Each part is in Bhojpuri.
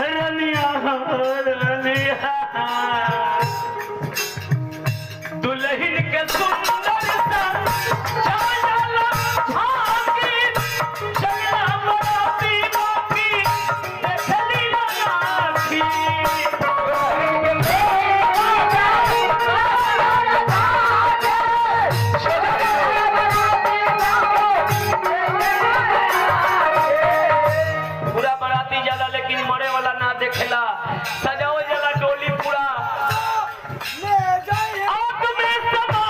रनिया रनिया दुल्हन के सुंदर सा चाला भागी चला मोती बाकी देखली आखी पूरा बराती जाला लेकिन मरे वाला ना देखेला सजाओ जाला डोली पूरा आग में समा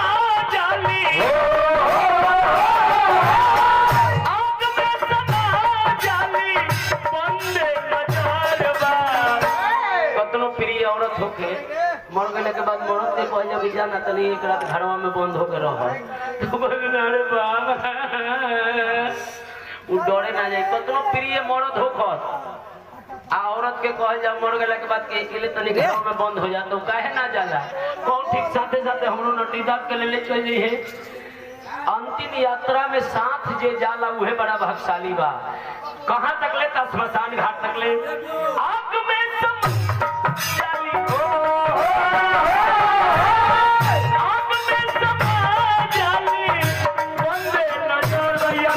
जाली आग में समा जाली बंदे नजरबा कतनो प्रिय औरत होके मर गए के बाद मरद के कह जब जाना तनी एक रात घरवा में बंद होके रह तो बोलना रे बाबा उ डरे ना जाए कतनो प्रिय मरद होकर आ औरत के कह जा मर गए के बाद के अकेले तनी घर में बंद हो जा तो काहे ना जाला कौन ठीक साथे साथे हमरो नटीदार के ले चल जाई है अंतिम यात्रा में साथ जे जाला उहे बड़ा भाग्यशाली बा कहां तक ले ता स्मशान घाट तक ले आग में सम जाली आग में समा जाली बंदे नजर भैया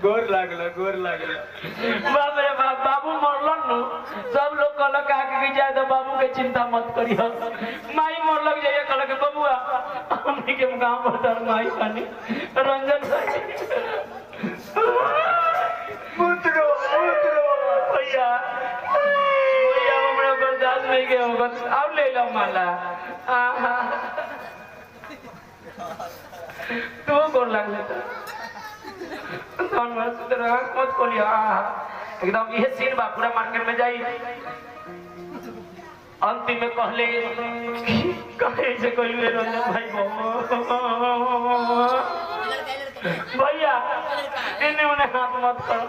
गोर लागला बाप रे बाप बाबू मरलन नु सब लोग कहलक आगे जाए तो बाबू के चिंता मत करियो माई मरलक जाइए कहलक बबुआ हमनी के गांव पर माई पानी रंजन पुत्रो भैया भैया हमरा बर्दाश्त नहीं के होगा अब ले लो माला तू गोर लागले मत खोलियो एकदम ये सीन बा पूरा मार्केट में जाई अंतिम में कहले कहे से कोई रंजन भाई भैया इन्हें उन्हें हाथ मत करो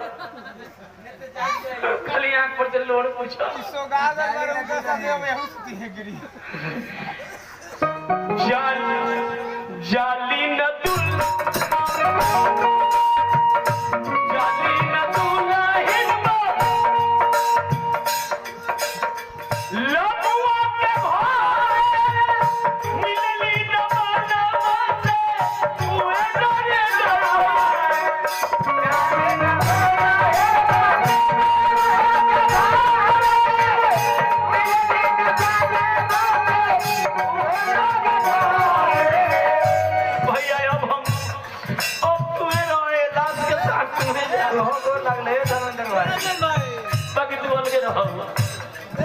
खाली आंख पर से लोड़ पूछो जाली न दुल जाली न दुल्हन लबुआ के भारे मिलली न बनवा से उहे डरे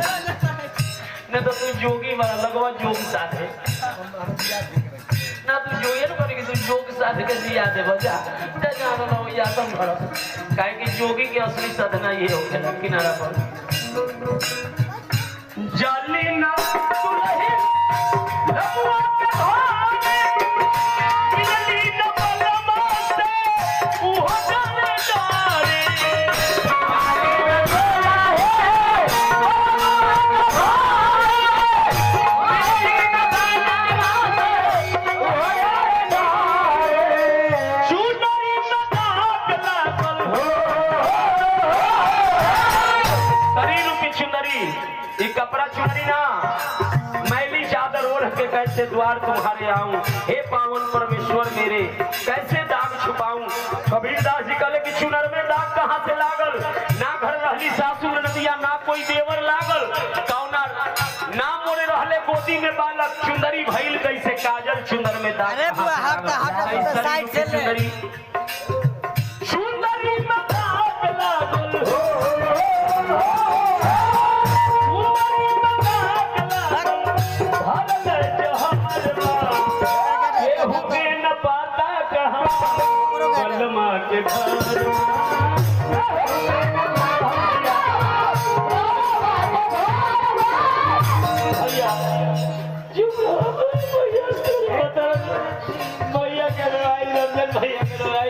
नहीं तो तू जोगी वाला लगवा जोग साथ है ना तू जोगे ना करेगी तू जोग साथ के दिया दे बजा जानो ना या तुम घर काहे कि जोगी के असली साधना ये हो गया किनारा पर जाली ना दुल्हन लबुआ के भारे मिलली न बनवा से उहो डरे डरे कपड़ा चुनरी ना मैली चादर ओढ़ के कैसे द्वार तुम्हारे आऊं हे पावन परमेश्वर मेरे कैसे दाग छुपाऊं कबीरदास जी कहले कि चुनर में दाग कहां से लागल ना घर रहली सासू नदिया ना कोई देवर लागल कौना ना मोरे रहले गोदी में बालक चुंदरी भइल कैसे काजल चुनर में दाग अरे बुआ हट साइड से ले चुंदरी में दाग लागल के घर भैया भैया के लड़ाई रंजन भैया के लड़ाई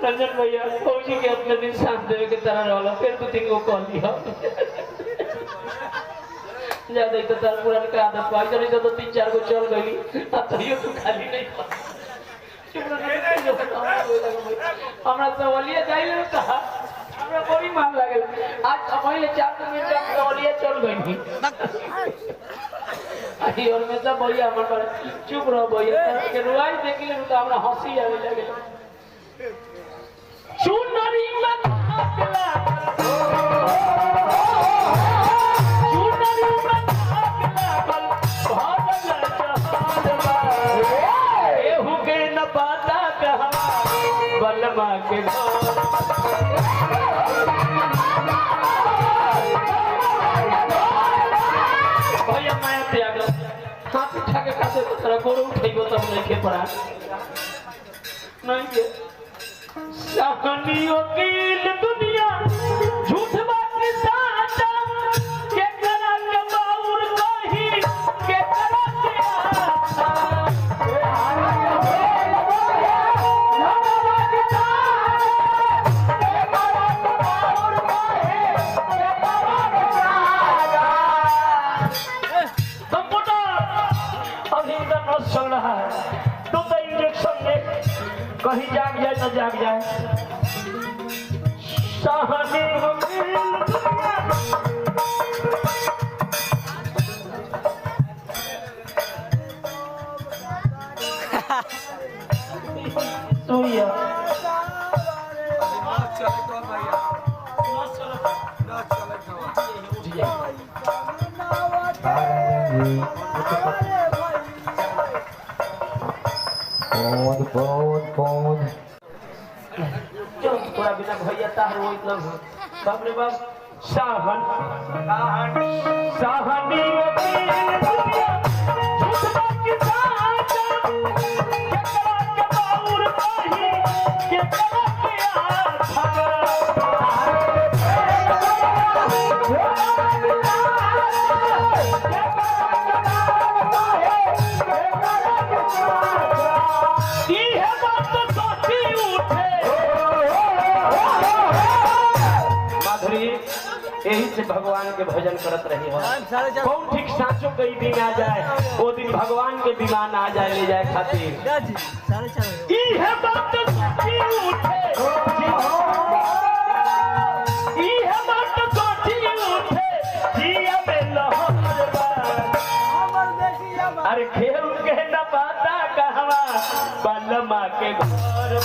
रंजन भैया फौजी के अपने दिन साथ देवे के तरह रहला फिर तू तीन को कह दिया ज्यादा तो तार पुरान का आदत पाई जब तो 3-4 को चल गई अब तो ये तू खाली नहीं हमरा सवालिया जाइले कहा हमरा बड़ी मान लागल आज पहले 4 मिनट तक सवालिया चल गई आई और में सब भैया हमर चुप रहो भैया के रुआई देखले तो हमरा हंसी आवे लगे चुनरी में आगला चुनरी में आगला भागल जहानवा एहू के न पता कहवा बलमा के भैया मैं त्याग हाथ उठा के खाते तो तेरा गोड़ उठेगो तब नहीं के पड़ा नहीं के सहनी वकील दुनिया झूठ बात साचा के करा के बाउर कही के करा के चल रहा है तो इंजेक्शन ले कहीं जाग जाए न जाग जाए सहनी थोड़ा बिना भैया तार वो इतना बाप रे बाप साहन साहनी झूठ बात की साचा के करा के बाउर कही के करा के यही से भगवान के भजन करत रही है कौन ठीक साँचों कई दिन आ जाए वो दिन भगवान के विमान आ जाए ले जाए खातिर इहे बात सोची उठे इहे बात सोची उठे जिया में लहर अरे खेल के न पाता कहवा बलमा के घर